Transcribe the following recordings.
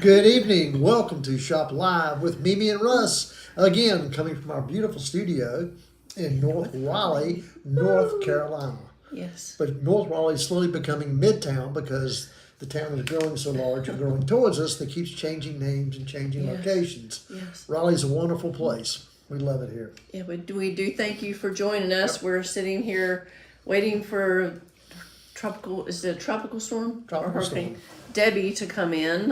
Good evening. Welcome to Shop Live with Mimi and Russ. Again, coming from our beautiful studio in North Raleigh, North Carolina. Yes. But North Raleigh is slowly becoming Midtown because the town is growing so large and growing towards us that keeps changing names and changing Yes. locations. Yes. Raleigh's a wonderful place. We love it here. Yeah, we do thank you for joining us. Yep. We're sitting here waiting for tropical storm? Tropical storm. Debbie to come in.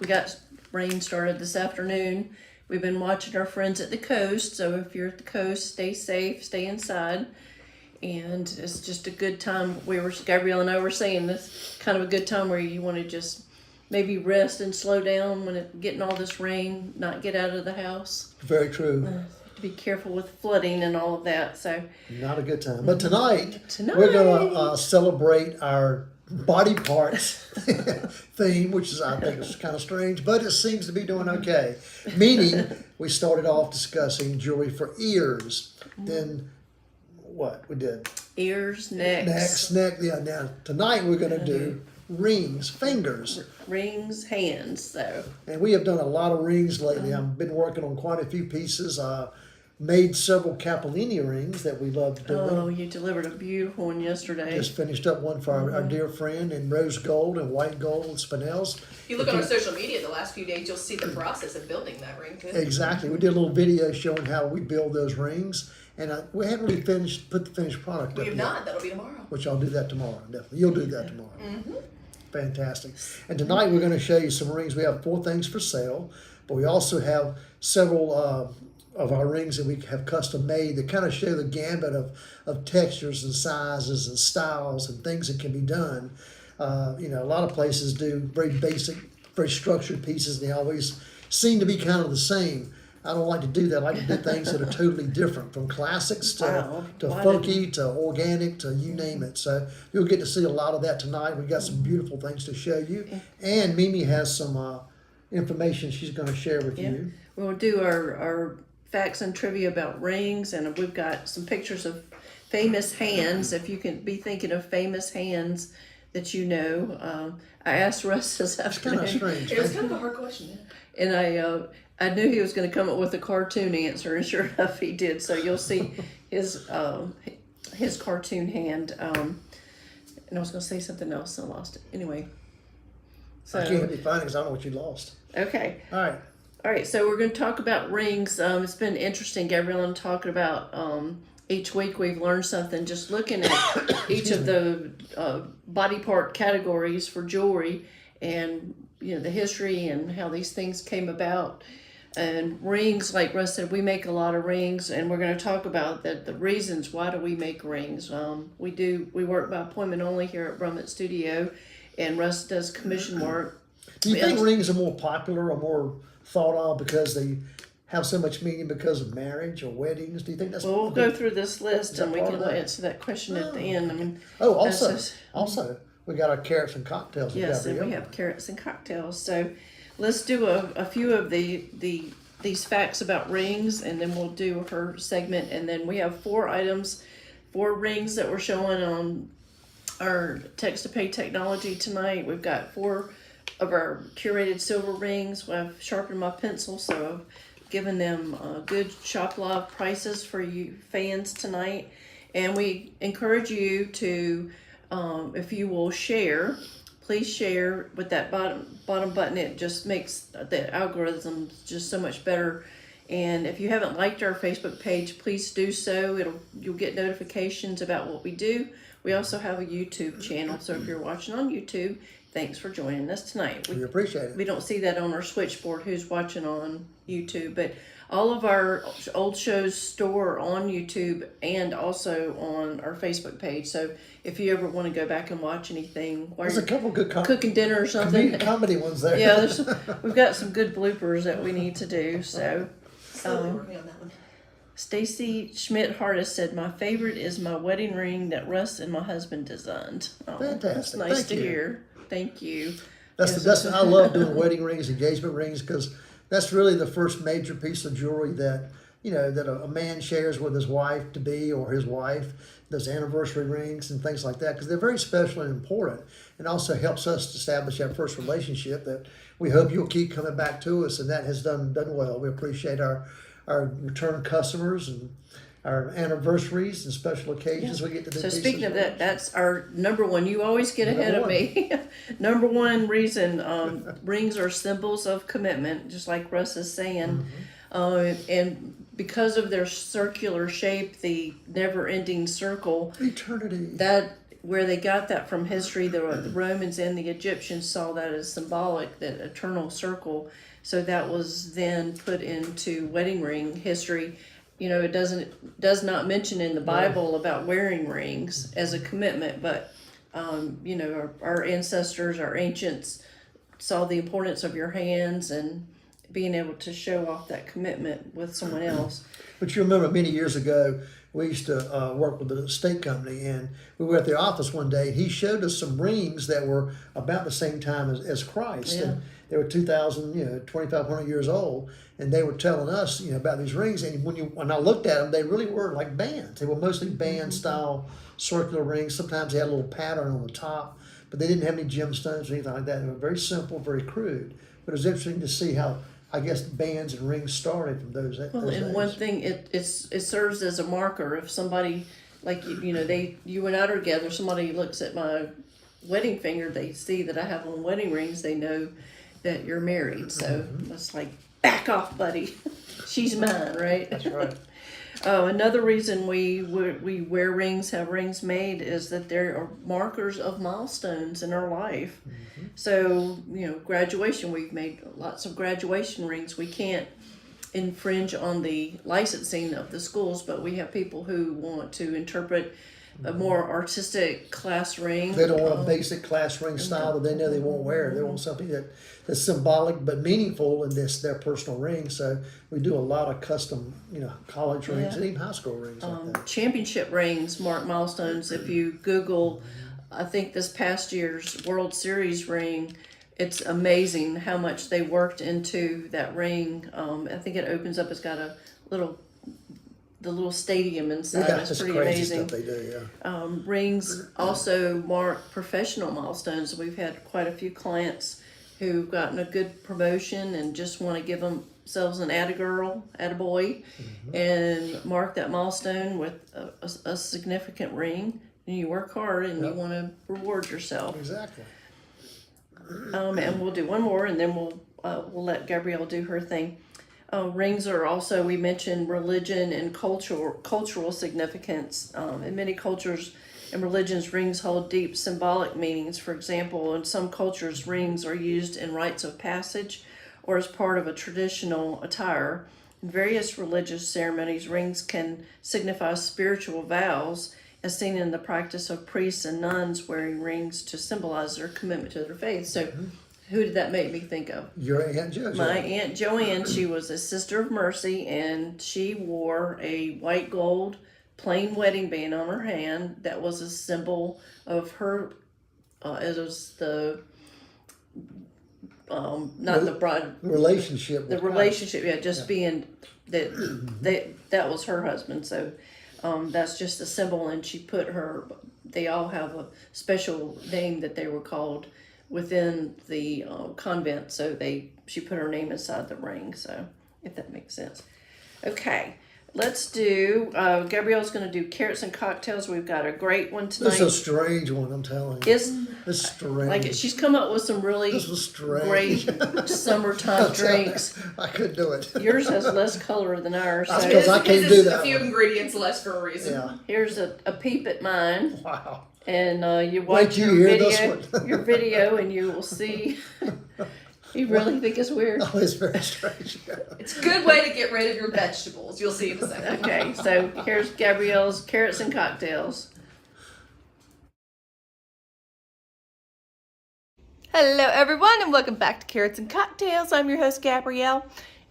We got rain started this afternoon. We've been watching our friends at the coast, so if you're at the coast, stay safe, stay inside. And it's just a good time. Gabrielle and I were saying this kind of a good time where you want to just maybe rest and slow down when getting all this rain, not get out of the house. Very true. To be careful with flooding and all of that. So not a good time. But tonight we're going to celebrate our body parts theme, which is, I think, is kind of strange, but it seems to be doing okay. Meaning, we started off discussing jewelry for ears. Then what we did? Ears, neck. Yeah. Now tonight we're going to do rings, fingers, rings, hands. So. And we have done a lot of rings lately. I've been working on quite a few pieces. Made several Capellini rings that we love doing. Oh, you delivered a beautiful one yesterday. Just finished up one for our dear friend in rose gold and white gold spinels. If you look on our social media the last few days, you'll see the process of building that ring too. Exactly. We did a little video showing how we build those rings. And we haven't really put the finished product up yet. We have not. That'll be tomorrow. Which I'll do that tomorrow, definitely. You'll do that tomorrow. Mm-hmm. Fantastic. And tonight we're going to show you some rings. We have 4 things for sale, but we also have several of our rings that we have custom made that kind of show the gambit of textures and sizes and styles and things that can be done. A lot of places do very basic, very structured pieces, and they always seem to be kind of the same. I don't like to do that. I like to do things that are totally different, from classics to funky to organic to you name it. So you'll get to see a lot of that tonight. We've got some beautiful things to show you. And Mimi has some information she's going to share with you. We'll do our facts and trivia about rings, and we've got some pictures of famous hands. If you can be thinking of famous hands that you know. I asked Russ this afternoon. It's kind of strange. It was kind of a hard question. And I knew he was going to come up with a cartoon answer, and sure enough he did. So you'll see his cartoon hand. And I was going to say something else and I lost it. Anyway. So, I can't be finding because I don't know what you lost. Okay. All right, so we're going to talk about rings. It's been interesting, Gabrielle, and talking about each week we've learned something. Just looking at each of the body part categories for jewelry, and the history and how these things came about. And rings, like Russ said, we make a lot of rings, and we're going to talk about the reasons why do we make rings. We work by appointment only here at Brummett Studio, and Russ does commission work. Do you think rings are more popular or more thought of because they have so much meaning because of marriage or weddings? Do you think that's... Well, we'll go through this list and we can answer that question at the end. I mean, also, we got our carrots and cocktails. Yes, and we have carrots and cocktails. So let's do a few of these facts about rings, and then we'll do her segment. And then we have 4 rings that we're showing on our text-to-pay technology tonight. We've got 4 of our curated silver rings. I've sharpened my pencil, so I've given them good Shop Live prices for you fans tonight. And we encourage you to, if you will share, please share with that bottom button. It just makes the algorithm just so much better. And if you haven't liked our Facebook page, please do so. You'll get notifications about what we do. We also have a YouTube channel, so if you're watching on YouTube, thanks for joining us tonight. We appreciate it. We don't see that on our switchboard who's watching on YouTube, but all of our old shows store on YouTube and also on our Facebook page. So if you ever want to go back and watch anything, there's a couple good cooking dinner or something, comedy ones there. Yeah, we've got some good bloopers that we need to do. So slowly working on that one. Stacy Schmidt-Hardis said, "My favorite is my wedding ring that Russ and my husband designed." Fantastic. That's nice to hear. Thank you. That's the best. I love doing wedding rings, engagement rings, because that's really the first major piece of jewelry that that a man shares with his wife to be or his wife, those anniversary rings and things like that, because they're very special and important, and also helps us to establish that first relationship that we hope you'll keep coming back to us, and that has done well. We appreciate our return customers and our anniversaries and special occasions we get to do. So pieces speaking of with. that, that's our number one. You always get ahead of Number me. Number one reason, rings are symbols of commitment, just like Russ is saying. And because of their circular shape, the never-ending circle, Eternity. that where they got that from history, the Romans and the Egyptians saw that as symbolic, that eternal circle. So that was then put into wedding ring history. It does not mention in the Bible about wearing rings as a commitment, but our ancestors, our ancients, saw the importance of your hands and being able to show off that commitment with someone else. But you remember many years ago, we used to work with a state company, and we were at the office one day, and he showed us some rings that were about the same time as Christ. Yeah. And they were 2,000, 2,500 years old, and they were telling us, about these rings. And when I looked at them, they really were like bands. They were mostly band-style circular rings. Sometimes they had a little pattern on the top, but they didn't have any gemstones or anything like that. They were very simple, very crude. But it was interesting to see how, I guess, bands and rings started from those days. One thing, it serves as a marker. If somebody, like you and I are together, somebody looks at my wedding finger, they see that I have on wedding rings, they know that you're married. So it's like, back off, buddy. She's mine, right? That's right. Another reason we wear rings, have rings made, is that there are markers of milestones in our life. So, graduation, we've made lots of graduation rings. We can't infringe on the licensing of the schools, but we have people who want to interpret a more artistic class ring. They don't want a basic class ring style that they know they won't wear. They want something that's symbolic but meaningful in their personal ring. So we do a lot of custom, college rings and even high school rings like that. Championship rings mark milestones. If you Google, I think this past year's World Series ring, it's amazing how much they worked into that ring. I think it opens up. It's got the little stadium inside. Yeah, It's that's pretty crazy amazing. stuff they do, yeah. Rings also mark professional milestones. We've had quite a few clients who've gotten a good promotion and just want to give themselves an atta-girl, atta-boy, and mark that milestone with a significant ring. And you work hard and you want to reward yourself. Exactly. And we'll do one more, and then we'll let Gabrielle do her thing. Rings are also, we mentioned religion and cultural significance. In many cultures and religions, rings hold deep symbolic meanings. For example, in some cultures, rings are used in rites of passage or as part of a traditional attire. In various religious ceremonies, rings can signify spiritual vows, as seen in the practice of priests and nuns wearing rings to symbolize their commitment to their faith. So who did that make me think of? Your Aunt JoJo. My Aunt Joanne, she was a Sister of Mercy, and she wore a white gold plain wedding band on her hand that was a symbol of her, it was the, not the bride, relationship. the relationship, just being that was her husband. So that's just a symbol, and she put they all have a special name that they were called within the convent, so she put her name inside the ring, so if that makes sense. Okay, let's do, Gabrielle's going to do carrots and cocktails. We've got a great one tonight. This is a strange one, I'm telling you. It's strange. Like she's come up with some really This was strange. great summertime drinks. I couldn't do it. Yours has less color than ours. That's So because I can't do that A few one. ingredients less for a reason. Yeah. here's a peep at mine. Wow. And you Wait watch till your you hear video, this one. your video, and you will see. You really think it's weird? Oh, it's very strange. It's a good way to get rid of your vegetables. You'll see in a second. Okay, so here's Gabrielle's carrots and cocktails. Hello everyone and welcome back to Carrots and Cocktails. I'm your host Gabrielle.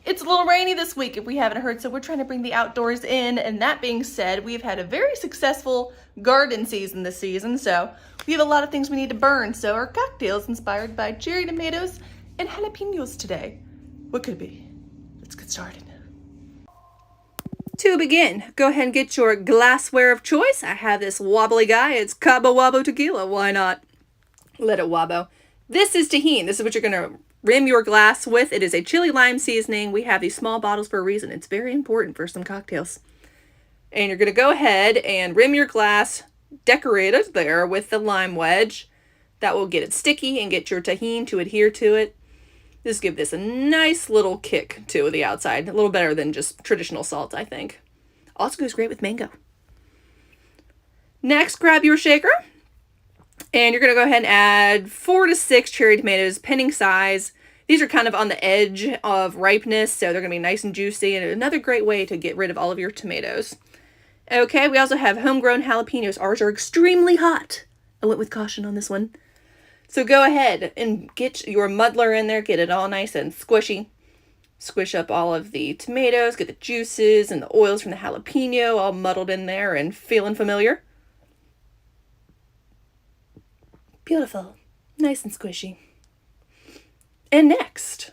It's a little rainy this week if we haven't heard, so we're trying to bring the outdoors in, and that being said, we've had a very successful garden season this season, so we have a lot of things we need to burn. So our cocktail's inspired by cherry tomatoes and jalapenos today. What could it be? Let's get started. To begin, go ahead and get your glassware of choice. I have this wobbly guy. It's Cabo Wabo Tequila. Why not? Let it wabo. This is tahini. This is what you're going to rim your glass with. It is a chili lime seasoning. We have these small bottles for a reason. It's very important for some cocktails. And you're going to go ahead and rim your glass, decorate it there with the lime wedge. That will get it sticky and get your tahini to adhere to it. Just give this a nice little kick to the outside. A little better than just traditional salt, I think. Also goes great with mango. Next, grab your shaker. And you're going to go ahead and add 4 to 6 cherry tomatoes, pending size. These are kind of on the edge of ripeness, so they're going to be nice and juicy. And another great way to get rid of all of your tomatoes. Okay, we also have homegrown jalapenos. Ours are extremely hot. I went with caution on this one. So go ahead and get your muddler in there, get it all nice and squishy. Squish up all of the tomatoes, get the juices and the oils from the jalapeno all muddled in there and feeling familiar. Beautiful. Nice and squishy. And next,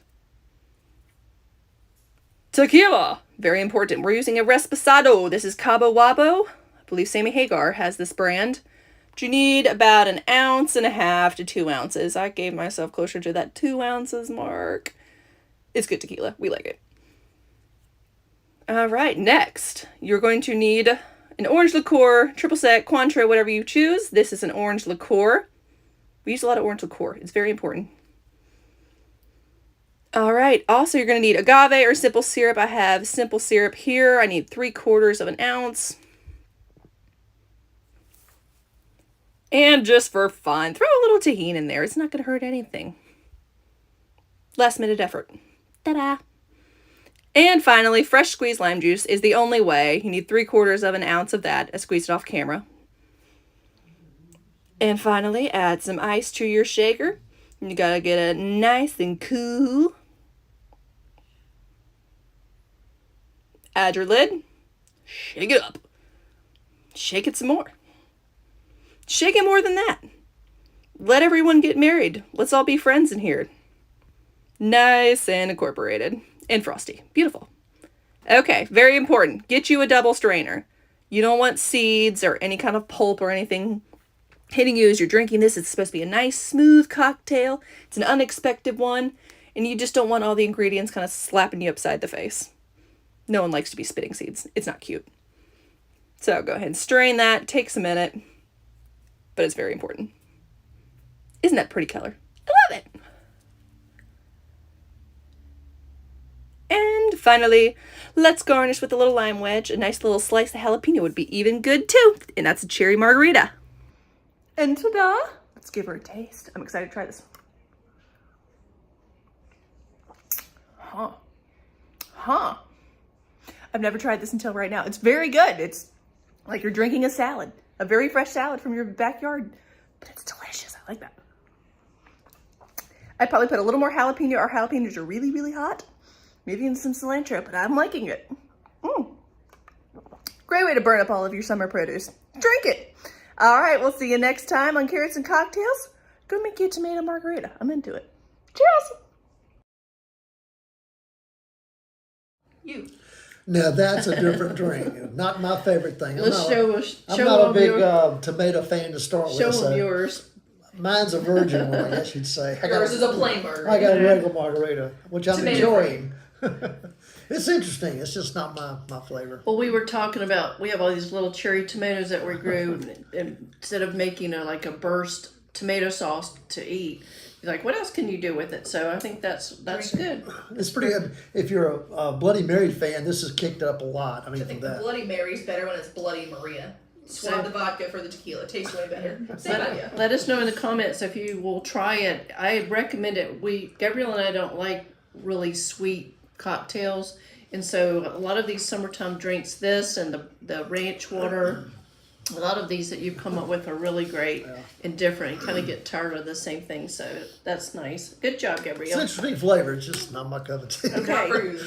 tequila. Very important. We're using a Reposado. This is Cabo Wabo. I believe Sammy Hagar has this brand. But you need about 1.5 ounces to 2 ounces. I gave myself closer to that 2 ounces mark. It's good tequila. We like it. All right, next, you're going to need an orange liqueur, triple sec, Cointreau, whatever you choose. This is an orange liqueur. We use a lot of orange liqueur. It's very important. All right, also you're going to need agave or simple syrup. I have simple syrup here. I need 3/4 ounce. And just for fun, throw a little tahini in there. It's not going to hurt anything. Last minute effort. Ta-da! And finally, fresh squeezed lime juice is the only way. You need 3/4 ounce of that. I squeezed it off camera. And finally, add some ice to your shaker. You gotta get it nice and cool. Add your lid. Shake it up. Shake it some more. Shake it more than that. Let everyone get married. Let's all be friends in here. Nice and incorporated. And frosty. Beautiful. Okay, very important. Get you a double strainer. You don't want seeds or any kind of pulp or anything hitting you as you're drinking this. It's supposed to be a nice, smooth cocktail. It's an unexpected one. And you just don't want all the ingredients kind of slapping you upside the face. No one likes to be spitting seeds. It's not cute. So go ahead and strain that. Takes a minute. But it's very important. Isn't that pretty color? I love it. And finally, let's garnish with a little lime wedge. A nice little slice of jalapeno would be even good too. And that's a cherry margarita. And ta-da! Let's give her a taste. I'm excited to try this. Huh. I've never tried this until right now. It's very good. It's like you're drinking a salad. A very fresh salad from your backyard. But it's delicious. I like that. I'd probably put a little more jalapeno. Our jalapenos are really, really hot. Maybe even some cilantro, but I'm liking it. Great way to burn up all of your summer produce. Drink it. All right, we'll see you next time on Carrots and Cocktails. Go make you a tomato margarita. I'm into it. Cheers. You. Now that's a different drink. Not my favorite thing. Let's I'm not a big tomato fan to start with. Show them so yours. Mine's a virgin one, I guess you'd say. Yours is a plain margarita. I got a regular margarita, which I'm Tomato enjoying. It's interesting. It's just not my flavor. Well, we were talking about, we have all these little cherry tomatoes that we grew, and instead of making a burst tomato sauce to eat, like, what else can you do with it? So I think that's good. It's pretty good. If you're a Bloody Mary fan, this has kicked it up a lot. I mean, I think from the that. Bloody Mary's better when it's Bloody Maria. Swap the vodka for the tequila. It tastes way better. Same idea. Let us know in the comments if you will try it. I recommend it. Gabrielle and I don't like really sweet cocktails, and so a lot of these summertime drinks, this and the ranch water, a lot of these that you've come up with are really great and different. You kind of get tired of the same thing, so that's nice. Good job, It's Gabrielle. interesting flavor. It's just not my cup of tea. Okay.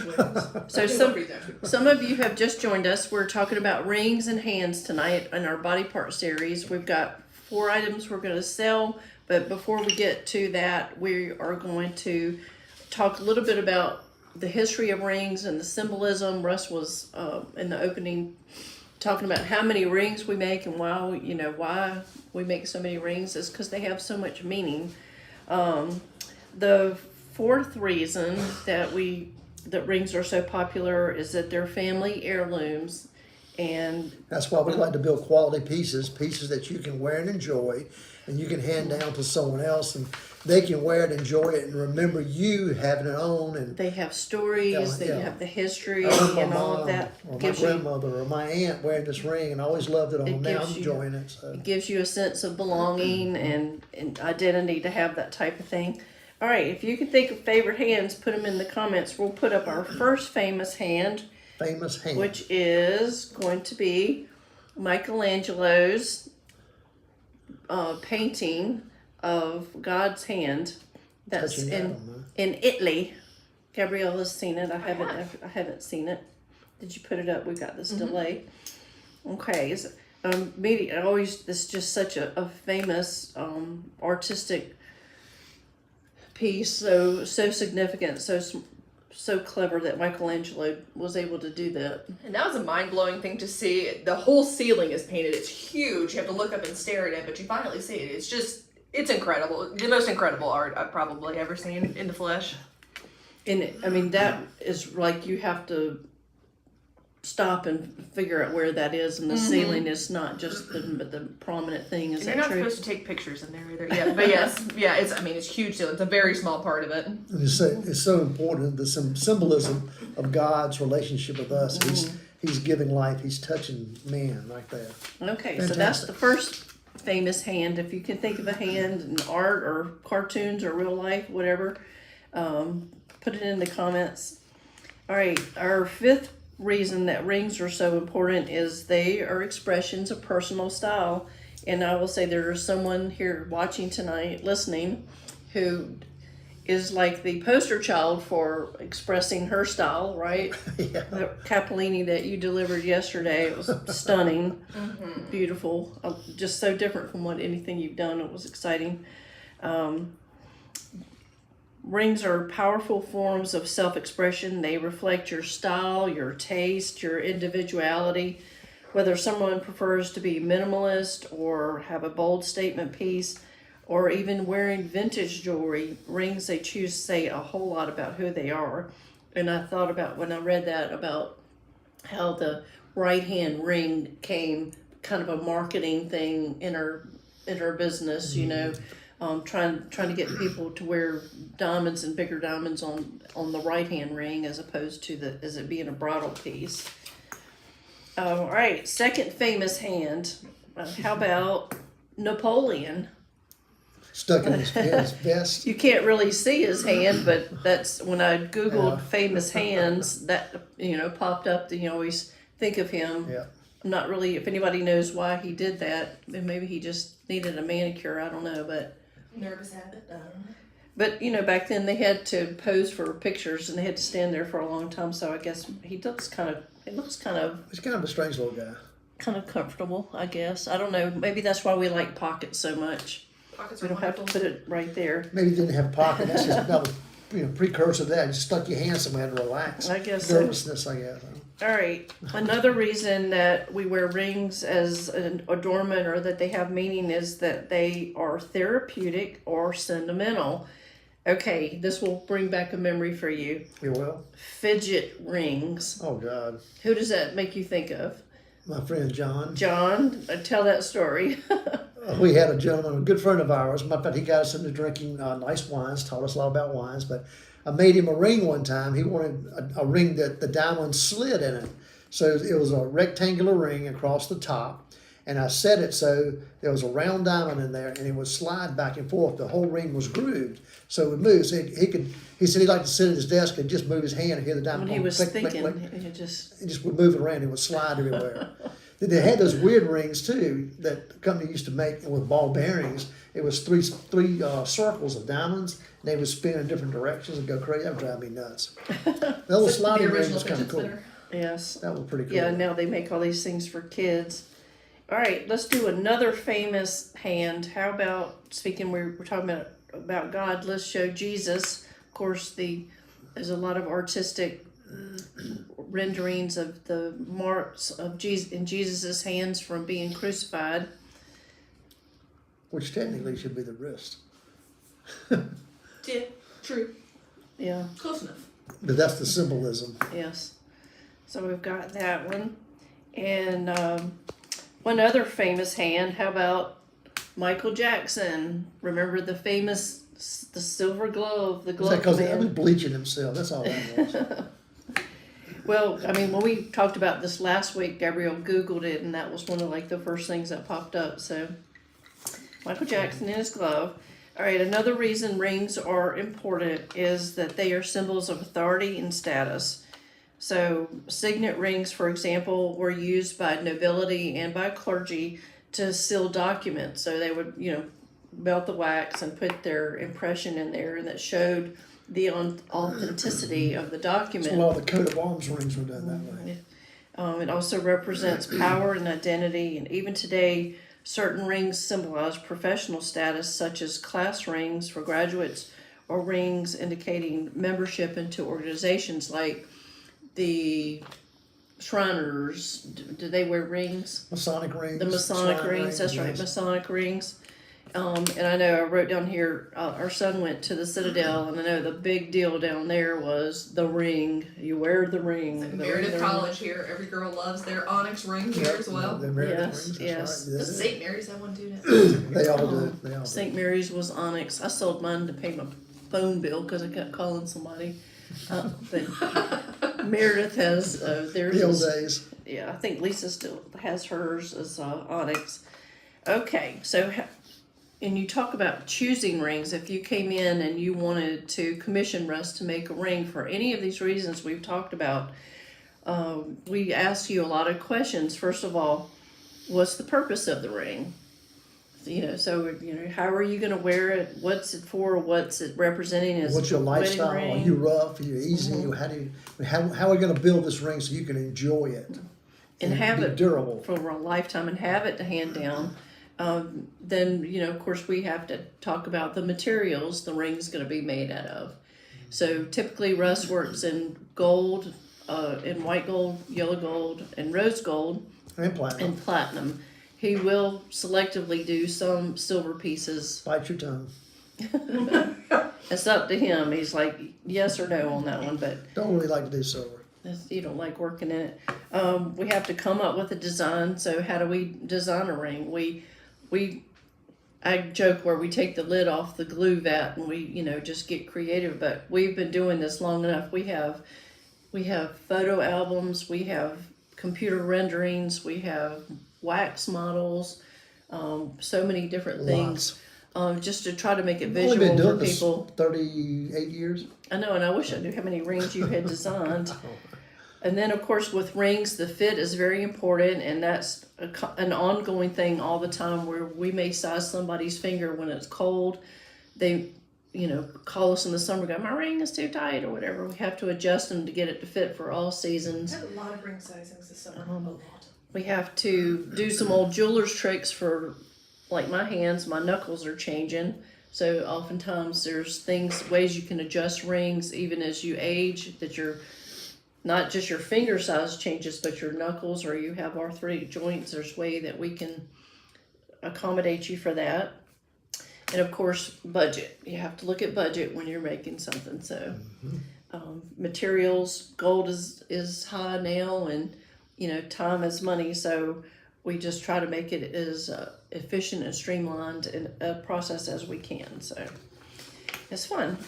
So some of you have just joined us. We're talking about rings and hands tonight in our body part series. We've got 4 items we're going to sell, but before we get to that, we are going to talk a little bit about the history of rings and the symbolism. Russ was in the opening talking about how many rings we make and why we make so many rings is because they have so much meaning. The fourth reason that rings are so popular is that they're family heirlooms, and That's why we like to build quality pieces that you can wear and enjoy, and you can hand down to someone else, and they can wear it, enjoy it, and remember you having it on. And they have stories, they Yeah. have the history, I remember and my all of mom that or my gives you grandmother or my aunt wearing this ring, and I always loved it on. It Now gives I'm you- enjoying it. So. it gives you a sense of belonging and identity to have that type of thing. All right, if you can think of favorite hands, put them in the comments. We'll put up our first famous hand, Famous hand. which is going to be Michelangelo's painting of God's hand. That's Touching that one, in Italy. Gabrielle has seen it. I haven't seen it. Did you put it up? We got this delay. Okay. It's just such a famous artistic piece. So significant. So clever that Michelangelo was able to do that. And that was a mind-blowing thing to see. The whole ceiling is painted. It's huge. You have to look up and stare at it, but you finally see it. It's incredible. The most incredible art I've probably ever seen in the flesh. And that is like you have to stop and figure out where that is, and the ceiling is not just the prominent thing. Is And that you're not true? supposed to take pictures in there either. Yeah, but yes, it's huge still. It's a very small part of it. And it's so important, the symbolism of God's relationship with us. He's giving life. He's touching man like that. Okay, so that's the first famous hand. If you can think of a hand in art or cartoons or real life, whatever, put it in the comments. All right, our fifth reason that rings are so important is they are expressions of personal style. And I will say there is someone here watching tonight, listening, who is like the poster child for expressing her style, right? Yeah. The capellini that you delivered yesterday, it was stunning, beautiful, just so different from anything you've done. It was exciting. Rings are powerful forms of self-expression. They reflect your style, your taste, your individuality. Whether someone prefers to be minimalist or have a bold statement piece, or even wearing vintage jewelry, rings they choose say a whole lot about who they are. And I thought about when I read that about how the right hand ring came kind of a marketing thing in her business, trying to get people to wear diamonds and bigger diamonds on the right hand ring as opposed to as it being a bridal piece. All right, second famous hand. How about Napoleon? Stuck in his vest. You can't really see his hand, but that's when I Googled famous hands, that, popped up. You always think of him. Yeah. I'm not really, if anybody knows why he did that, then maybe he just needed a manicure. I don't know, but. Nervous habit. But, back then they had to pose for pictures and they had to stand there for a long time. So I guess he looks kind of He's kind of a strange little guy. comfortable, I guess. I don't know. Maybe that's why we like pockets so much. Pockets We are don't have to wonderful. put it right there. Maybe he didn't have a pocket. That was precursor to that. You stuck your hand somewhere to relax. I guess so. Nervousness, I guess. All right. Another reason that we wear rings as an adornment or that they have meaning is that they are therapeutic or sentimental. Okay, this will bring back a memory for you. You will? Fidget rings. Oh, God. Who does that make you think of? My friend John. John, tell that story. We had a gentleman, a good friend of ours. Matter of fact, he got us into drinking nice wines, taught us a lot about wines. But I made him a ring one time. He wanted a ring that the diamond slid in it. So it was a rectangular ring across the top. And I set it so there was a round diamond in there, and it would slide back and forth. The whole ring was grooved, so it would move. So he said he'd like to sit at his desk and just move his hand and hear the diamond. When he was click, click, thinking, click. it just... It just would move it around. It would slide everywhere. Then they had those weird rings too that the company used to make with ball bearings. It was three circles of diamonds, and they would spin in different directions and go crazy. That would drive me nuts. The little sliding ring was kind of cool. Yes. That was pretty cool. Yeah, now they make all these things for kids. All right, let's do another famous hand. How about, speaking, we're talking about God, let's show Jesus. Of course, the There's a lot of artistic renderings of the marks of Jesus in Jesus's hands from being crucified. Which technically should be the wrist. Yeah, true. Yeah, Close enough. But that's the symbolism. yes. So we've got that one. And one other famous hand, how about Michael Jackson? Remember the famous, the silver glove, the Is that glove because he man? was bleaching himself? That's all that was. Well, I mean, when we talked about this last week, Gabrielle Googled it, and that was one of like the first things that popped up. So, Michael Jackson in his glove. All right, another reason rings are important is that they are symbols of authority and status. So, signet rings, for example, were used by nobility and by clergy to seal documents. So they would, melt the wax and put their impression in there, and that showed the authenticity of the document. So a lot of the coat of arms rings were done that way. It also represents power and identity, and even today, certain rings symbolize professional status, such as class rings for graduates or rings indicating membership into organizations like the Shriners. Do they wear rings? Masonic rings. The Masonic Shrine rings, that's right, yes. Masonic rings. And I know I wrote down here, our son went to the Citadel, and I know the big deal down there was the ring. You wear the ring. Like the Meredith ring. College here, every girl loves their onyx ring here as well. The Meredith Yes, rings, yes. that's right. Does St. Mary's have one too now? They all do. They all do. St. Mary's was onyx. I sold mine to pay my phone bill because I kept calling somebody. But Meredith has theirs. The old is- days. Yeah, I think Lisa still has hers as onyx. Okay, so and you talk about choosing rings. If you came in and you wanted to commission Russ to make a ring for any of these reasons we've talked about, we ask you a lot of questions. First of all, what's the purpose of the ring? How are you going to wear it? What's it for? What's it representing? As What's your a wedding lifestyle? Are ring? you rough? Are you easy? How are we going to build this ring so you can enjoy it And have be it durable? for a lifetime and have it to hand down. Then, of course, we have to talk about the materials the ring's going to be made out of. So typically Russ works in gold, in white gold, yellow gold, and rose gold, And platinum. and platinum. He will selectively do some silver pieces. Bite your tongue. It's up to him. He's like yes or no on that one, but Don't really like to do silver. you don't like working in it. We have to come up with a design. So how do we design a ring? I joke where we take the lid off the glue vat and we, just get creative, but we've been doing this long enough. We have photo albums, we have computer renderings, we have wax models, so many different things, just to try to make it We've only been visual doing for this people. 38 years. I know, and I wish I knew how many rings you had designed. And then, of course, with rings, the fit is very important, and that's an ongoing thing all the time where we may size somebody's finger when it's cold. They, call us in the summer, go, my ring is too tight or whatever. We have to adjust them to get it to fit for all seasons. I had a lot of ring sizings this summer. A lot. We have to do some old jeweler's tricks for, like my hands, my knuckles are changing. So oftentimes there's ways you can adjust rings even as you age, that you're not just your finger size changes, but your knuckles, or you have arthritic joints. There's a way that we can accommodate you for that. And of course, budget. You have to look at budget when you're making something. So materials, gold is high now, and time is money. So we just try to make it as efficient and streamlined in a process as we can. So it's fun.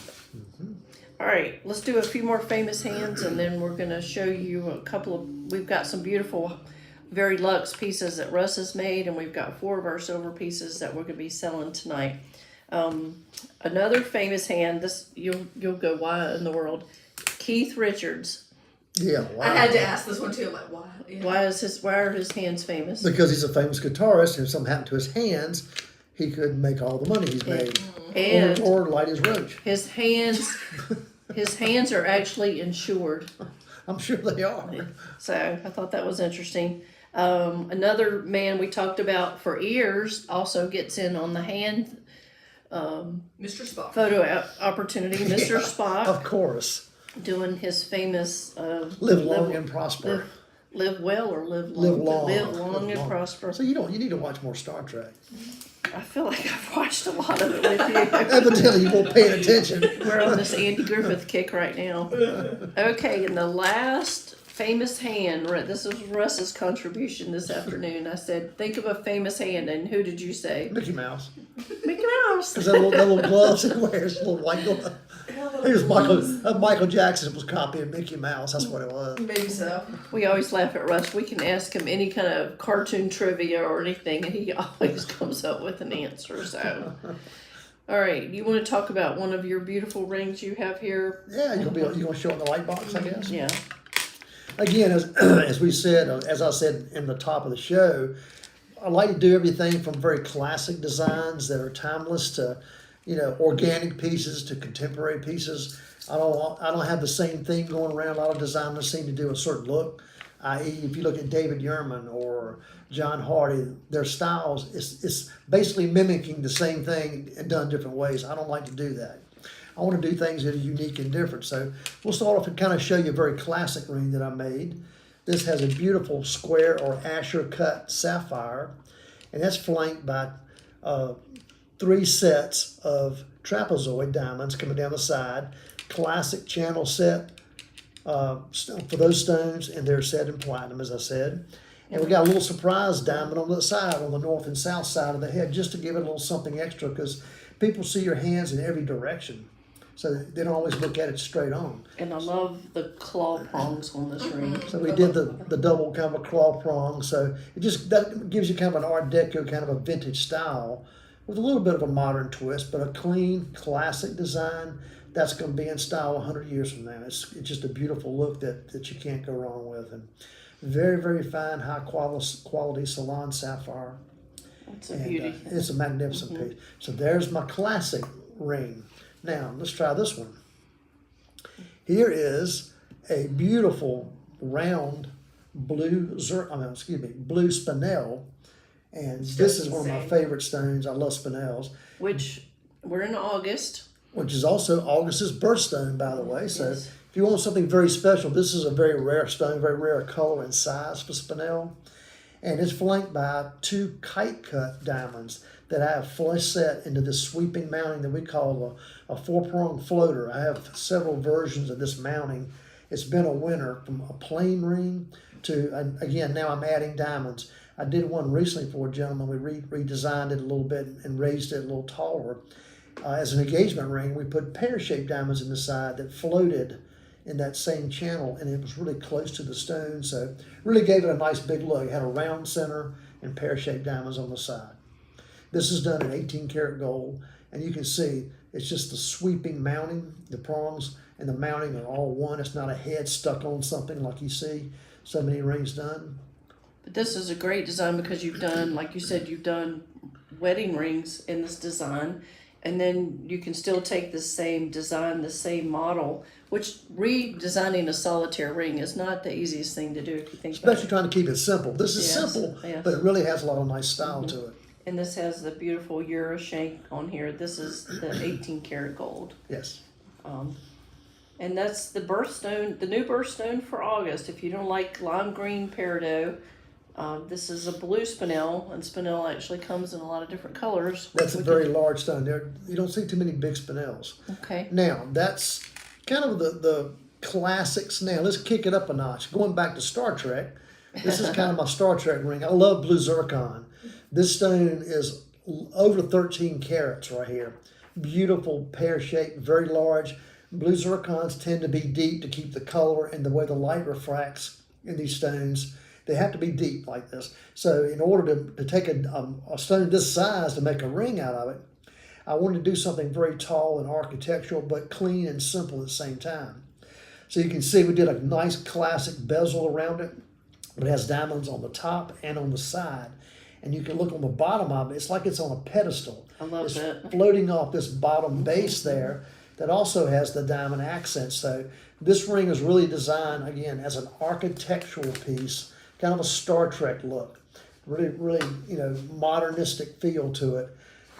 All right, let's do a few more famous hands, and then we're going to show you a couple of, we've got some beautiful, very luxe pieces that Russ has made, and we've got 4 of our silver pieces that we're going to be selling tonight. Another famous hand, this you'll go, why in the world? Keith Richards. Yeah, wow. I had to ask this one too. I'm like, why? Yeah. Why are his hands famous? Because he's a famous guitarist, and if something happened to his hands, he could make all the money he's made. And Or light his roach. his hands are actually insured. I'm sure they are. So I thought that was interesting. Another man we talked about for ears also gets in on the hand Mr. Spock. photo opportunity, Mr. Yeah, Spock. Of course. doing his famous Live long and prosper. live well or live long. Live long. Live long and prosper. So you need to watch more Star Trek. I feel like I've watched a lot of it with you. Evidently, you weren't paying attention. We're on this Andy Griffith kick right now. Okay, and the last famous hand, this is Russ's contribution this afternoon. I said, think of a famous hand, and who did you say? Mickey Mouse. Mickey Mouse. Because that little gloves he wears, little white glove. It was Michael Jackson was copying Mickey Mouse. That's what it was. Maybe so. We always laugh at Russ. We can ask him any kind of cartoon trivia or anything, and he always comes up with an answer. So, all right, you want to talk about one of your beautiful rings you have here? Yeah, you gonna show it in the light box, I guess. Yeah. Again, as we said, as I said in the top of the show, I like to do everything from very classic designs that are timeless to, organic pieces to contemporary pieces. I don't have the same thing going around. A lot of designers seem to do a certain look. I.e., if you look at David Yurman or John Hardy, their styles is basically mimicking the same thing and done different ways. I don't like to do that. I want to do things that are unique and different. So we'll start off and kind of show you a very classic ring that I made. This has a beautiful square or Asher cut sapphire, and that's flanked by 3 sets of trapezoid diamonds coming down the side. Classic channel set for those stones, and they're set in platinum, as I said. And we got a little surprise diamond on the side, on the north and south side of the head, just to give it a little something extra, because people see your hands in every direction. So they don't always look at it straight on. And I love the claw prongs on this ring. So we did the double kind of a claw prong. So that gives you kind of an Art Deco, kind of a vintage style with a little bit of a modern twist, but a clean, classic design that's going to be in style 100 years from now. It's just a beautiful look that you can't go wrong with. And very, very fine, high quality salon sapphire. It's a beauty. It's a magnificent piece. So there's my classic ring. Now, let's try this one. Here is a beautiful round blue spinel. And this is one of my favorite stones. I love spinels. Which we're in August. Which is also August's birthstone, by the way. So Yes. if you want something very special, this is a very rare stone, very rare color and size for spinel. And it's flanked by 2 kite cut diamonds that I have flush set into this sweeping mounting that we call a 4-prong floater. I have several versions of this mounting. It's been a winner from a plain ring to, again, now I'm adding diamonds. I did one recently for a gentleman. We redesigned it a little bit and raised it a little taller. As an engagement ring, we put pear-shaped diamonds in the side that floated in that same channel, and it was really close to the stone, so really gave it a nice big look. It had a round center and pear-shaped diamonds on the side. This is done in 18 karat gold, and you can see it's just the sweeping mounting. The prongs and the mounting are all one. It's not a head stuck on something like you see so many rings done. But this is a great design because you've done, like you said, you've done wedding rings in this design. And then you can still take the same design, the same model, which redesigning a solitaire ring is not the easiest thing to do if you think about Especially trying to keep it simple. This is Yes, simple, yes. but it really has a lot of nice style to it. And this has the beautiful Euro shank on here. This is the 18 karat gold. Yes. And that's the birthstone, the new birthstone for August. If you don't like lime green peridot, this is a blue spinel, and spinel actually comes in a lot of different colors. That's a very large stone. You don't see too many big spinels. Okay. Now, that's kind of the classics. Now, let's kick it up a notch. Going back to Star Trek, this is kind of my Star Trek ring. I love blue zircon. This stone is over 13 carats right here. Beautiful, pear-shaped, very large. Blue zircons tend to be deep to keep the color and the way the light refracts in these stones. They have to be deep like this. So in order to take a stone this size to make a ring out of it, I wanted to do something very tall and architectural, but clean and simple at the same time. So you can see we did a nice classic bezel around it. It has diamonds on the top and on the side. And you can look on the bottom of it. It's like it's on a pedestal. I love It's that. floating off this bottom base there that also has the diamond accent. So this ring is really designed, again, as an architectural piece, kind of a Star Trek look. Really, really, modernistic feel to it.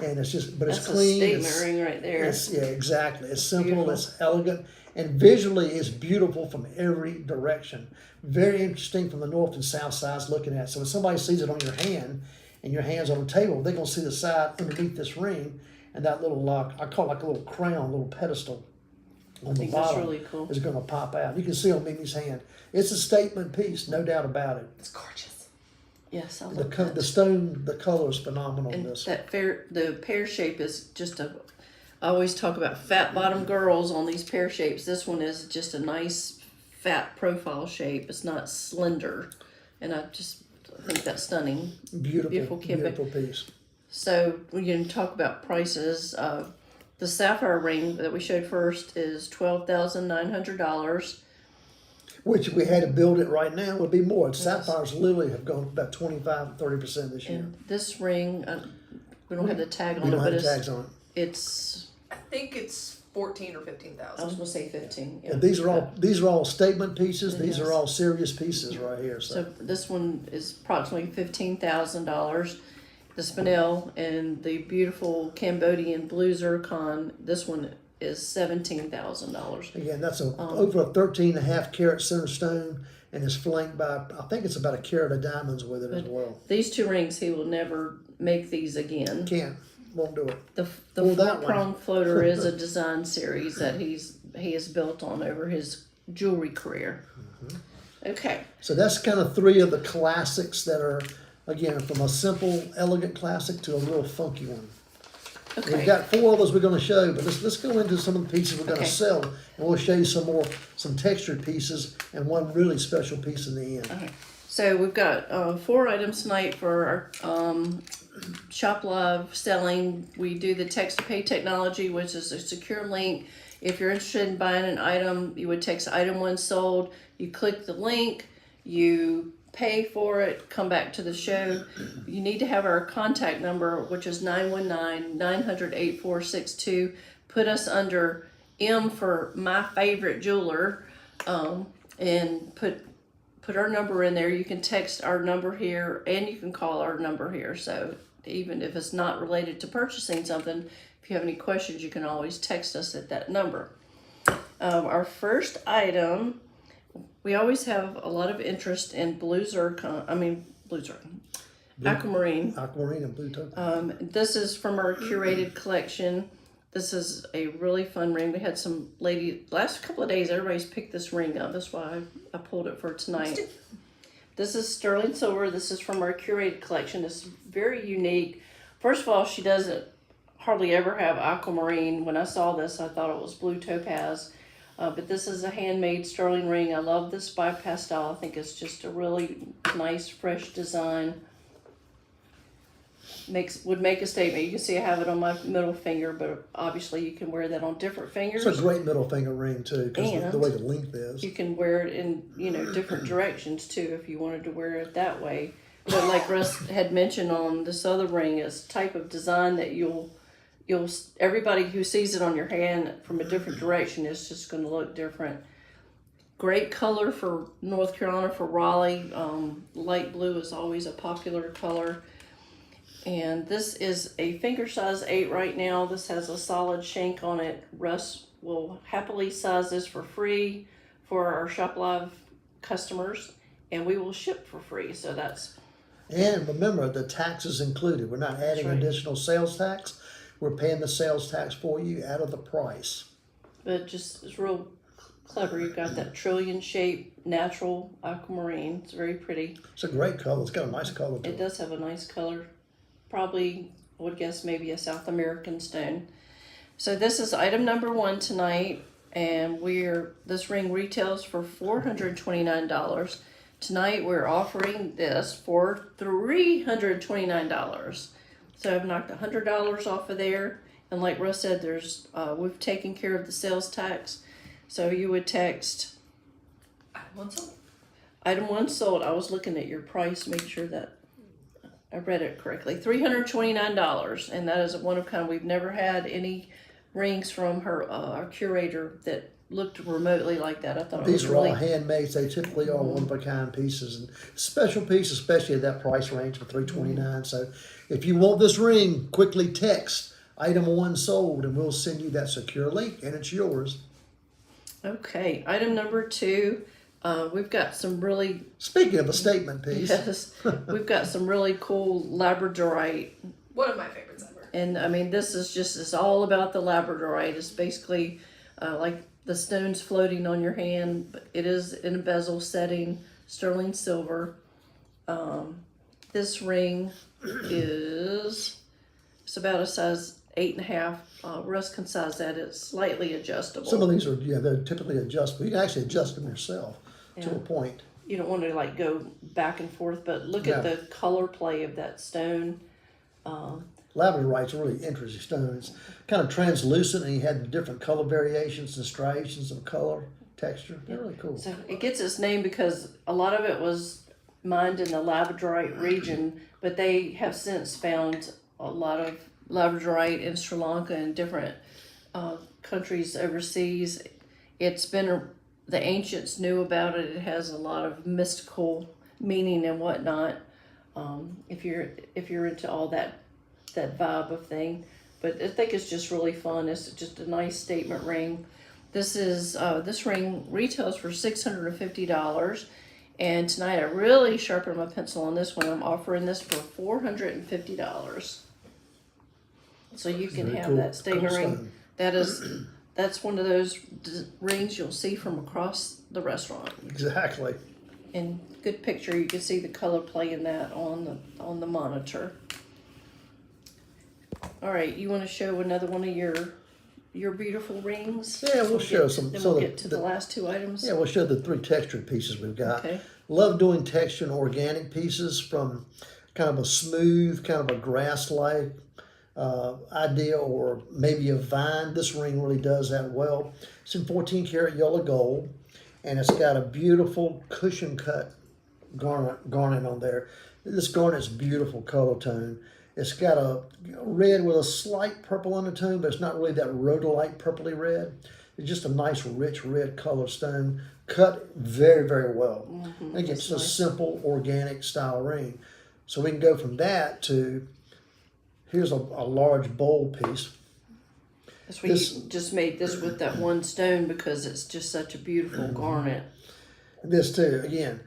And it's just, but it's That's clean. a statement ring right there. Yeah, exactly. It's simple, Beautiful. it's elegant, And visually it's beautiful from every direction. Very interesting from the north and south sides looking at it. So when somebody sees it on your hand and your hand's on the table, they're going to see the side underneath this ring and that little lock, I call it like a little crown, a little pedestal on the think that's bottom really cool. is going to pop out. You can see on Mimi's hand. It's a statement piece, no doubt about it. It's gorgeous. Yes, I The, love that. the stone, the color is phenomenal in And this. the pear shape is just a. I always talk about fat bottom girls on these pear shapes. This one is just a nice fat profile shape. It's not slender, and I think that's stunning. Beautiful, Kim. beautiful piece. So we can talk about prices. The sapphire ring that we showed first is $12,900. Which if we had to build it right now would be more. Sapphires literally have gone about 25-30% this year. And this ring, we don't have the tag We on it, don't but have tags on it. it's. I think it's 14 or 15,000. I was gonna say 15. Yeah. And these are all statement pieces. These Yes. are all serious pieces right here. So, So this one is approximately $15,000. The spinel and the beautiful Cambodian blue zircon. This one is $17,000. again, that's over a 13.5 carat center stone, and it's flanked by I think it's about a carat of diamonds with it as well. These two rings, he will never make these again. Won't do it. The Well, that four prong floater is a design series that he has built on over his jewelry career. Okay, So that's kind of three of the classics that are, again, from a simple, elegant classic to a real funky one. We've okay. got four others we're going to show, but let's go into some of the pieces we're going to Okay. sell, and we'll show you some textured pieces and one really special piece in the end. Okay. So we've got 4 items tonight for our Shop Live selling. We do the text to pay technology, which is a secure link. If you're interested in buying an item, you would text item 1 sold. You click the link, you pay for it, come back to the show. You need to have our contact number, which is 919-900-8462. Put us under M for my favorite jeweler, and put our number in there. You can text our number here, and you can call our number here. So even if it's not related to purchasing something, if you have any questions, you can always text us at that number. Our first item, we always have a lot of interest in blue zircon, aquamarine. Aquamarine and blue topaz. This is from our curated collection. This is a really fun ring. We had some last couple of days, everybody's picked this ring up. That's why I pulled it for tonight. This is sterling silver. This is from our curated collection. It's very unique. First of all, she doesn't hardly ever have aquamarine. When I saw this, I thought it was blue topaz. But this is a handmade sterling ring. I love this bi-pastel. I think it's just a really nice, fresh design. Would make a statement. You can see I have it on my middle finger, but obviously you can wear that on different fingers. It's a great middle finger ring too, because And the way the length is. You can wear it in, different directions too if you wanted to wear it that way. But like Russ had mentioned on this other ring, is type of design that you'll everybody who sees it on your hand from a different direction is just going to look different. Great color for North Carolina, for Raleigh. Light blue is always a popular color. And this is a finger size 8 right now. This has a solid shank on it. Russ will happily size this for free for our Shop Live customers, and we will ship for free. So that's... And remember, the tax is included. We're not adding right. additional sales tax. We're paying the sales tax for you out of the price. But it's real clever. You've got that trillion shape natural aquamarine. It's very pretty. It's a great color. It's got a nice color to It it. does have a nice color. Probably, I would guess maybe a South American stone. So this is item number 1 tonight, and this ring retails for $429. Tonight we're offering this for $329. So I've knocked $100 off of there, and like Russ said, we've taken care of the sales tax. So you would text item 1 sold. I was looking at your price, make sure that I read it correctly. $329, and that is a one of kind. We've never had any rings from our curator that looked remotely like that. I thought These it are was really all handmade. They typically are one-of-a-kind pieces. And special piece, especially at that price range for $329. So if you want this ring, quickly text item 1 sold, and we'll send you that secure link, and it's yours. Okay, item number 2. We've got some really Speaking of a statement piece, yes, we've got some really cool labradorite. One of my favorites ever. And I mean, this is just, it's all about the labradorite. It's basically like the stones floating on your hand, but it is in a bezel setting, sterling silver. This ring is, it's about a size 8.5. Russ can size that. It's slightly adjustable. some of these are, they're typically adjustable. You can actually adjust them yourself to Yeah. a point. You don't want to like go back and forth, but look at No. the color play of that stone. Labradorite's a really interesting stone. It's kind of translucent, and you had the different color variations and striations of color, texture. They're really cool. So it gets its name because a lot of it was mined in the labradorite region, but they have since found a lot of labradorite in Sri Lanka and different countries overseas. It's been the ancients knew about it. It has a lot of mystical meaning and whatnot. If you're into all that vibe of thing, but I think it's just really fun. It's just a nice statement ring. This ring retails for $650, and tonight I really sharpened my pencil on this one. I'm offering this for $450. So you can Very have cool. that statement Cool ring. stone. That's one of those rings you'll see from across the restaurant. Exactly. And good picture, you can see the color play in that on the monitor. All right, you want to show another one of your beautiful rings? Yeah, we'll show some. Then So we'll the- get to the last 2 items. Yeah, we'll show the 3 textured pieces we've got. Okay. Love doing texture and organic pieces from kind of a smooth, kind of a grass-like idea, or maybe a vine. This ring really does that well. It's in 14 karat yellow gold, and it's got a beautiful cushion cut garnet on there. This garnet's beautiful color tone. It's got a red with a slight purple undertone, but it's not really that rhodolite purpley red. It's just a nice rich red color stone, cut very, very well. Again, it's a simple organic style ring. So we can go from that to, here's a large bold piece. That's why you just made this with that one stone because it's just such a beautiful garnet. This too, again,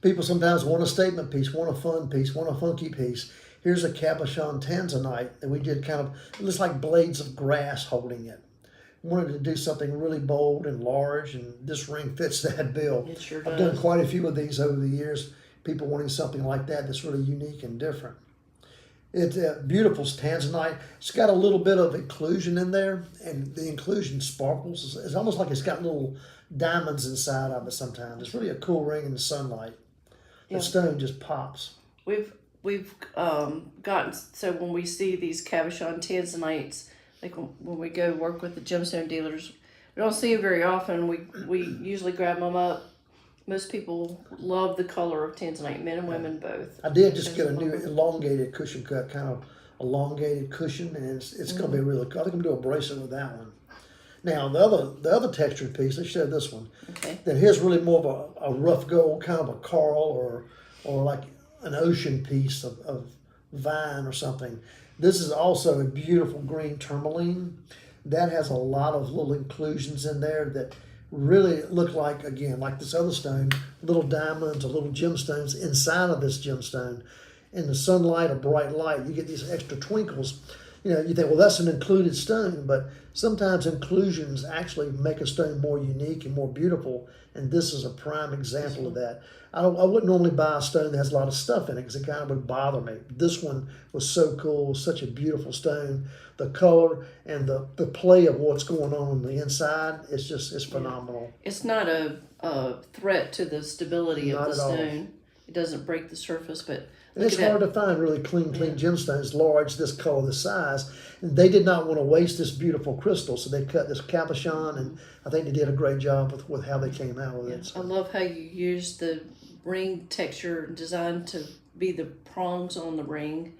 people sometimes want a statement piece, want a fun piece, want a funky piece. Here's a cabochon tanzanite, and we did kind of, it looks like blades of grass holding it. Wanted to do something really bold and large, and this ring fits that bill. It sure I've does. done quite a few of these over the years. People wanting something like that that's really unique and different. It's a beautiful tanzanite. It's got a little bit of inclusion in there, and the inclusion sparkles. It's almost like it's got little diamonds inside of it sometimes. It's really a cool ring in the sunlight. The Yeah. stone just pops. We've gotten, so when we see these cabochon tanzanites, like when we go work with the gemstone dealers, we don't see them very often. We usually grab them up. Most people love the color of tanzanite, men and women both. I did just get a new elongated cushion cut, kind of elongated cushion, and it's going to be really cool. I think I'm going to do a bracelet with that one. Now, the other textured piece, let's show this one. Okay. Then here's really more of a rough gold, kind of a coral or like an ocean piece of vine or something. This is also a beautiful green tourmaline. That has a lot of little inclusions in there that really look like, again, like this other stone, little diamonds or little gemstones inside of this gemstone. In the sunlight or bright light, you get these extra twinkles. You know, you think, well, that's an included stone, but sometimes inclusions actually make a stone more unique and more beautiful, and this is a prime example of that. I wouldn't normally buy a stone that has a lot of stuff in it because it kind of would bother me. This one was so cool, such a beautiful stone. The color and the play of what's going on the inside, it's phenomenal. It's not a threat to the stability Not of the at all. stone. It doesn't break the surface, but And it's hard to find really clean gemstones, large, this color, this size. And they did not want to waste this beautiful crystal, so they cut this cabochon, and I think they did a great job with how they came out with it. I love how you use the ring texture design to be the prongs on the ring.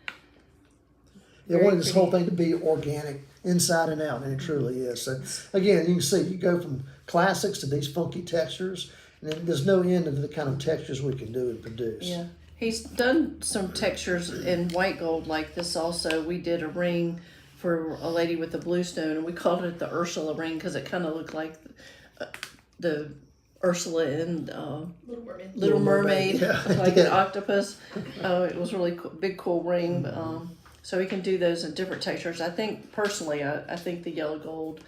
They wanted this whole thing to be organic, inside and out, and it truly is. So again, you can see, you go from classics to these funky textures, and there's no end to the kind of textures we can do and produce. Yeah. He's done some textures in white gold like this also. We did a ring for a lady with a blue stone, and we called it the Ursula ring because it kind of looked like the Ursula and Little Mermaid. Yeah. like an octopus. It was really cool, big, cool ring. So we can do those in different textures. I think personally, I think the yellow gold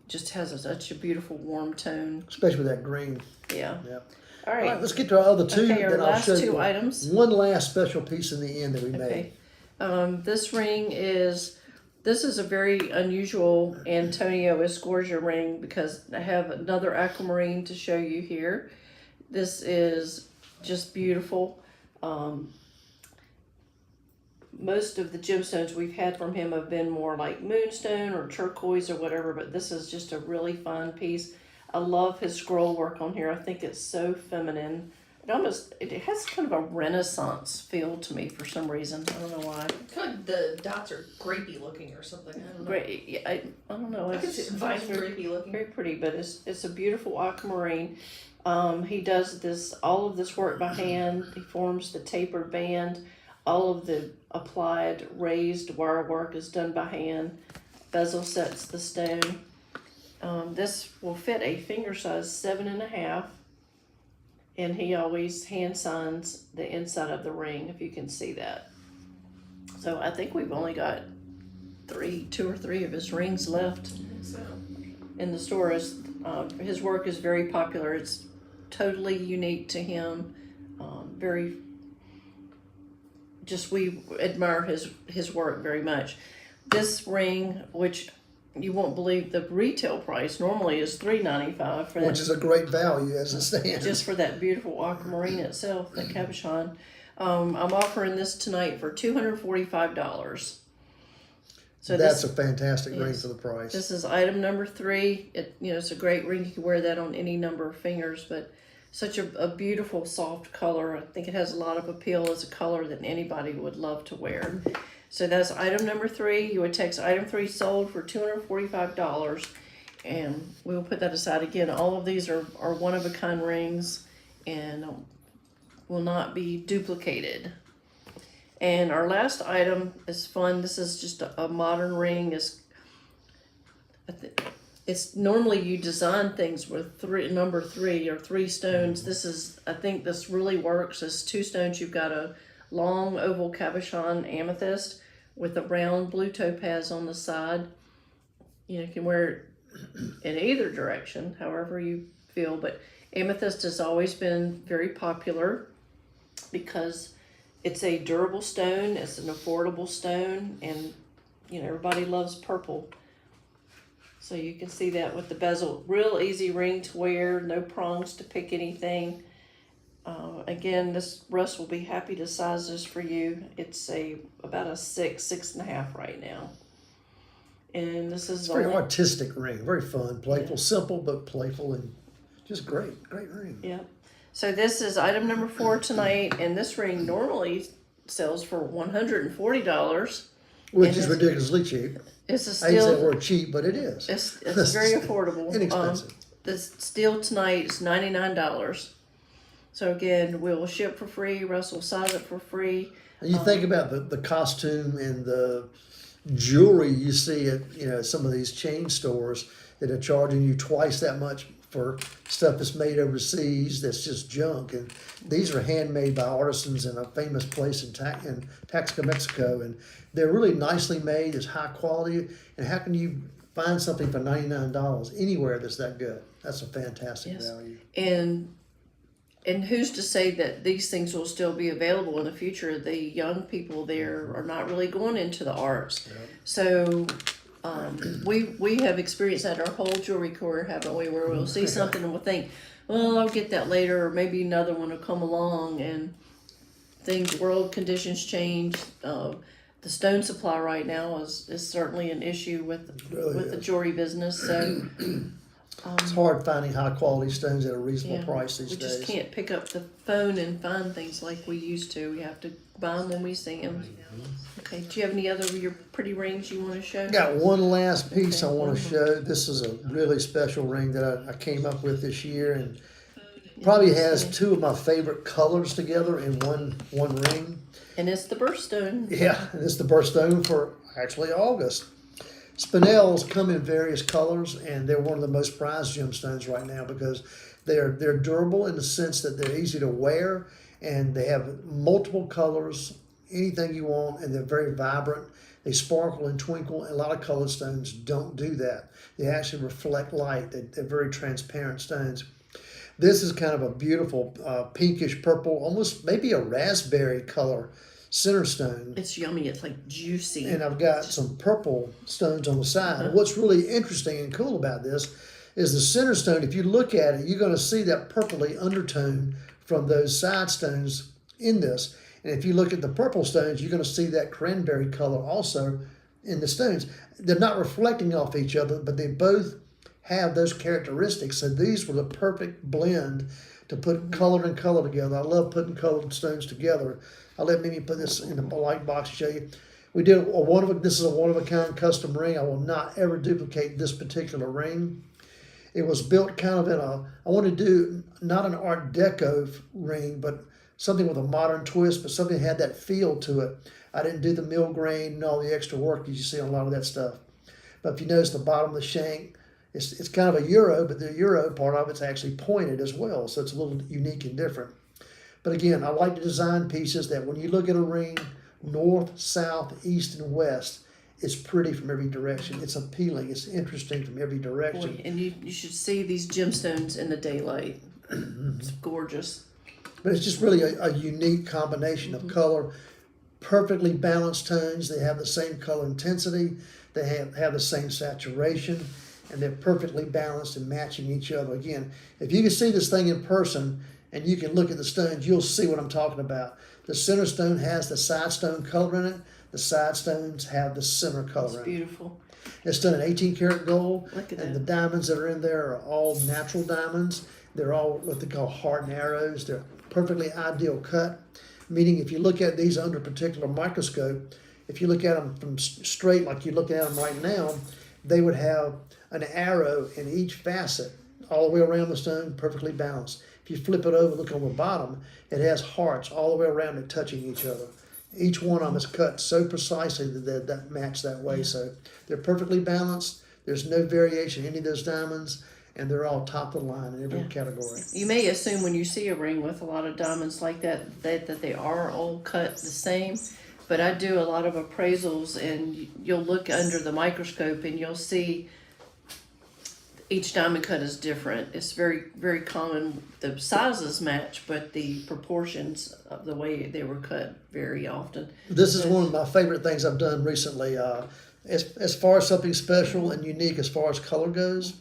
just has such a beautiful warm tone. Especially with that green. Yeah. Yep. All All right. right, let's get to our other two. Okay, our then I'll last show two you items. one last special piece in the end that we made. Okay. This ring is a very unusual Antonio Escorza ring because I have another aquamarine to show you here. This is just beautiful. Most of the gemstones we've had from him have been more like moonstone or turquoise or whatever, but this is just a really fun piece. I love his scroll work on here. I think it's so feminine. It has kind of a Renaissance feel to me for some reason. I don't know why. I feel like the dots are grapey looking or something. I don't know. Great. Yeah, I don't know. I could It's see vine very, grapey looking. very pretty, but it's a beautiful aquamarine. He does all of this work by hand. He forms the tapered band. All of the applied raised wire work is done by hand. Bezel sets the stone. This will fit a finger size 7.5. And he always hand signs the inside of the ring, if you can see that. So I think we've only got 2 or 3 of his rings left So in the store. His work is very popular. It's totally unique to him. We admire his work very much. This ring, which you won't believe the retail price normally is $3.95 for that. Which is a great value as it stands. Just for that beautiful aquamarine itself, that cabochon. I'm offering this tonight for $245. So That's a fantastic ring yes. for the price. This is item number 3. It's a great ring. You can wear that on any number of fingers, but such a beautiful soft color. I think it has a lot of appeal as a color that anybody would love to wear. So that's item number 3. You would text item 3 sold for $245, and we will put that aside. Again, all of these are one-of-a-kind rings and will not be duplicated. And our last item is fun. This is just a modern ring. It's normally you design things with number 3 or 3 stones. I think this really works. It's 2 stones. You've got a long oval cabochon amethyst with a round blue topaz on the side. You can wear it in either direction, however you feel, but amethyst has always been very popular because it's a durable stone, it's an affordable stone, and everybody loves purple. So you can see that with the bezel. Real easy ring to wear, no prongs to pick anything. Again, Russ will be happy to size this for you. It's about a 6.5 right now. And this is It's a very artistic ring, very fun, playful, simple but playful, and just great ring. Yeah. So this is item number 4 tonight, and this ring normally sells for $140. Which is ridiculously cheap. It's a I use that steel. word cheap, but it is. It's very affordable. Inexpensive. The steel tonight is $99. So again, we'll ship for free. Russ will size it for free. And you think about the costume and the jewelry you see at some of these chain stores that are charging you twice that much for stuff that's made overseas that's just junk. And these are handmade by artisans in a famous place in Taxca, Mexico. And they're really nicely made. It's high quality. And how can you find something for $99 anywhere that's that good? That's a fantastic value. And who's to say that these things will still be available in the future? The young people there are not really going into the arts. Yep. So we have experienced that our whole jewelry career, haven't we? Where we'll see something and we'll think, well, I'll get that later, or maybe another one will come along, and world conditions change. The stone supply right now is certainly an issue with the jewelry business. So it's hard finding high quality stones at a reasonable price these days. We just can't pick up the phone and find things like we used to. We have to buy them when we see them. Okay, do you have any other of your pretty rings you want to show? Got one last piece I want to show. This is a really special ring that I came up with this year, and probably has 2 of my favorite colors together in one ring. And it's the birthstone. Yeah, and it's the birthstone for actually August. Spinels come in various colors, and they're one of the most prized gemstones right now because they're durable in the sense that they're easy to wear, and they have multiple colors, anything you want, and they're very vibrant. They sparkle and twinkle, and a lot of colored stones don't do that. They actually reflect light. They're very transparent stones. This is kind of a beautiful pinkish purple, almost maybe a raspberry color center stone. It's yummy. It's like juicy. And I've got some purple stones on the side. What's really interesting and cool about this is the center stone. If you look at it, you're going to see that purpley undertone from those side stones in this. And if you look at the purple stones, you're going to see that cranberry color also in the stones. They're not reflecting off each other, but they both have those characteristics. So these were the perfect blend to put color and color together. I love putting colored stones together. I'll let Mimi put this in the light box to show you. We did this is a one-of-a-kind custom ring. I will not ever duplicate this particular ring. It was built kind of in I want to do not an Art Deco ring, but something with a modern twist, but something that had that feel to it. I didn't do the mill grain and all the extra work that you see on a lot of that stuff. But if you notice the bottom of the shank, it's kind of a euro, but the euro part of it's actually pointed as well, so it's a little unique and different. But again, I like to design pieces that when you look at a ring, north, south, east, and west, it's pretty from every direction. It's appealing. It's interesting from every direction. Boy, and you should see these gemstones in the daylight. It's gorgeous. But it's just really a unique combination of color, perfectly balanced tones. They have the same color intensity. They have the same saturation, and they're perfectly balanced and matching each other. Again, if you can see this thing in person and you can look at the stones, you'll see what I'm talking about. The center stone has the side stone color in it. The side stones have the center color in it. It's beautiful. It's done in 18 karat gold. Look at and that. the diamonds that are in there are all natural diamonds. They're all what they call heart and arrows. They're perfectly ideal cut, meaning if you look at these under a particular microscope, if you look at them from straight like you're looking at them right now, they would have an arrow in each facet all the way around the stone, perfectly balanced. If you flip it over, look on the bottom, it has hearts all the way around it touching each other. Each one of them is cut so precisely that they match that way. So they're perfectly balanced. There's no variation in any of those diamonds, and they're all top of the line in every category. You may assume when you see a ring with a lot of diamonds like that they are all cut the same, but I do a lot of appraisals, and you'll look under the microscope and you'll see each diamond cut is different. It's very, very common. The sizes match, but the proportions of the way they were cut vary often. This is one of my favorite things I've done recently. As far as something special and unique as far as color goes,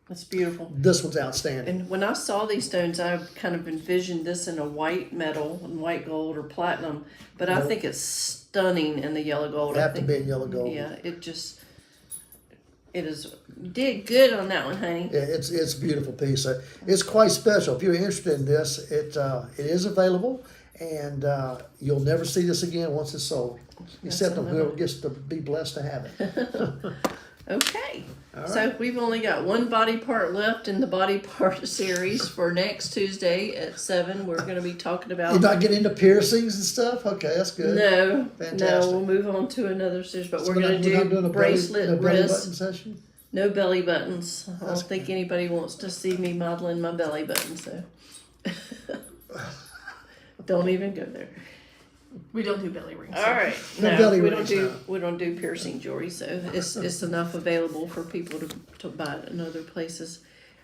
It's beautiful. this one's outstanding. And when I saw these stones, I kind of envisioned this in a white metal and white gold or platinum, but I think it's stunning in the yellow gold. They I have to think, be in yellow gold. yeah, it is, did good on that one, honey. Yeah, it's a beautiful piece. It's quite special. If you're interested in this, it is available, and you'll never see this again once it's sold, except on whoever gets to be blessed to have it. Okay, All so we've only got one body part left in the body part series for next Tuesday at 7. We're going to be talking about... You're not getting into piercings and stuff? Okay, that's good. No, Fantastic. we'll move on to another series, but So we're going to not doing do a bracelet, belly wrist, button session? no belly buttons. I That's don't think anybody wants to see me modeling my belly button, so don't even go there. We don't do belly rings. All right, No no, belly we don't rings, do no. we don't do piercing jewelry, so it's enough available for people to buy it in other places.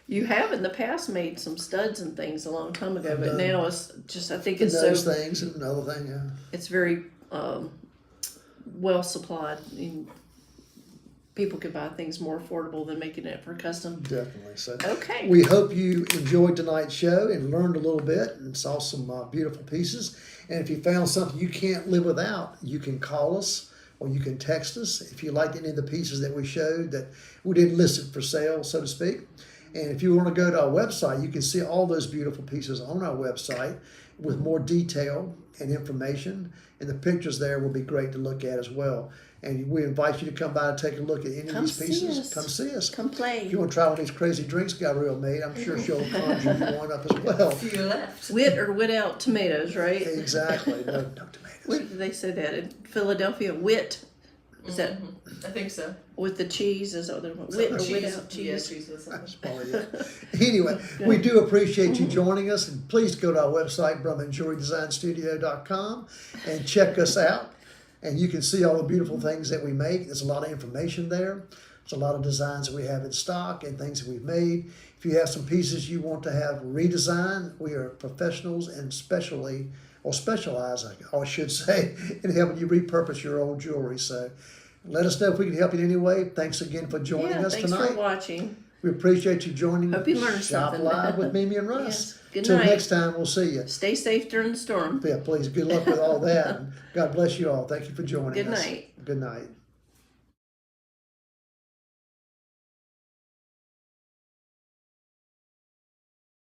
You have in the past made some studs and things a long time ago, I've but done now it's just I think And it's those so things and another thing, yeah. it's very well supplied. And people can buy things more affordable than making it for custom. Definitely. So Okay. we hope you enjoyed tonight's show and learned a little bit and saw some beautiful pieces. And if you found something you can't live without, you can call us or you can text us if you liked any of the pieces that we showed that we didn't list it for sale, so to speak. And if you want to go to our website, you can see all those beautiful pieces on our website with more detail and information. And the pictures there will be great to look at as well. And we invite you to come by and take a look at any of Come these pieces. see us. Come see us. Come play. If you want to try one of these crazy drinks Gabrielle made, I'm sure she'll conjure you one up as well. Few left. Wit or wit out tomatoes, right? Exactly. No tomatoes. Where did they say that? In Philadelphia, wit Is that I think so. with the cheese? Is that what they're with or Cheese. without Yeah, cheese? cheese with something. Probably, yeah. Anyway, we do appreciate you joining us, and please go to our website, BrummanJewelryDesignStudio.com, and check us out. And you can see all the beautiful things that we make. There's a lot of information there. There's a lot of designs that we have in stock and things that we've made. If you have some pieces you want to have redesigned, we are professionals and specialize, I should say, in helping you repurpose your old jewelry. So let us know if we can help you in any way. Thanks again for joining us thanks tonight. for watching. We appreciate you joining Hope you learned Shop something. Live with Mimi and Russ. Yes. Good Till night. next time, we'll see you. Stay safe during the storm. Yeah, please, good luck with all that. And God bless you all. Thank you for joining Good us. night. Good night.